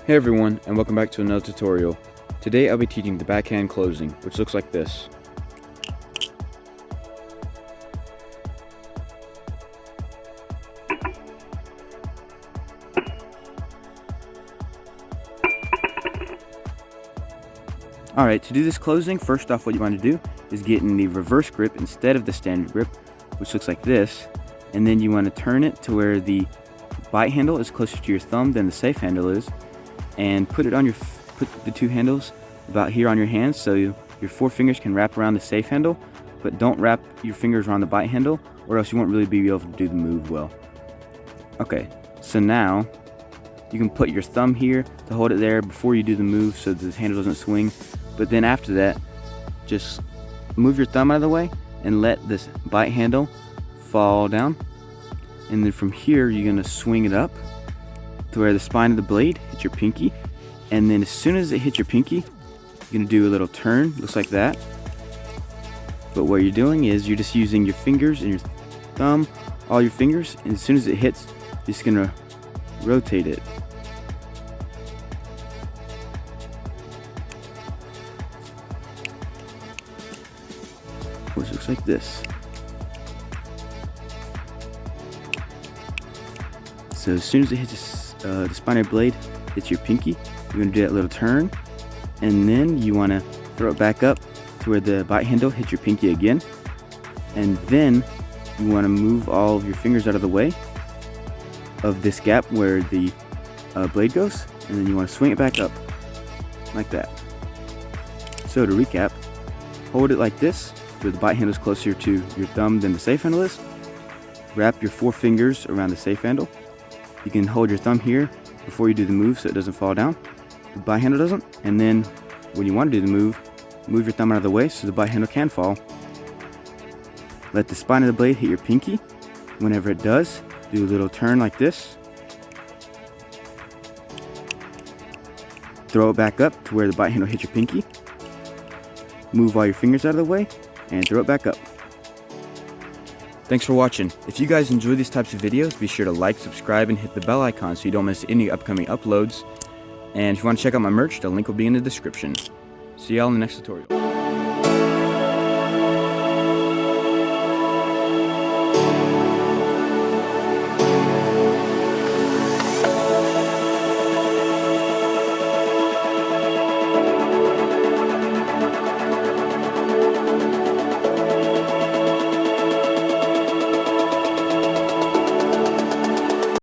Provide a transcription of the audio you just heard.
Hey everyone, and welcome back to another tutorial. Today I'll be teaching the backhand closing, which looks like this. Alright, to do this closing, first off what you want to do is get in the reverse grip instead of the standard grip, which looks like this, and then you want to turn it to where the bite handle is closer to your thumb than the safe handle is, and put the two handles about here on your hands so your four fingers can wrap around the safe handle, but don't wrap your fingers around the bite handle or else you won't really be able to do the move well. Okay, so now you can put your thumb here to hold it there before you do the move so the handle doesn't swing, but then after that just move your thumb out of the way and let this bite handle fall down, and then from here you're going to swing it up to where the spine of the blade hits your pinky, and then as soon as it hits your pinky you're going to do a little turn, looks like that. But what you're doing is you're just using your fingers and your thumb, all your fingers, and as soon as it hits you're just going to rotate it. Which looks like this. So as soon as it hits the spine of the blade, hits your pinky, you're going to do that little turn, and then you want to throw it back up to where the bite handle hits your pinky again, and then you want to move all of your fingers out of the way of this gap where the blade goes, and then you want to swing it back up like that. So to recap, hold it like this where the bite handle is closer to your thumb than the safe handle is. Wrap your four fingers around the safe handle. You can hold your thumb here before you do the move so it doesn't fall down, the bite handle doesn't, and then when you want to do the move, move your thumb out of the way so the bite handle can fall. Let the spine of the blade hit your pinky. Whenever it does, do a little turn like this. Throw it back up to where the bite handle hits your pinky. Move all your fingers out of the way and throw it back up. Thanks for watching. If you guys enjoy these types of videos, be sure to like, subscribe, and hit the bell icon so you don't miss any upcoming uploads. And if you want to check out my merch, the link will be in the description. See y'all in the next tutorial.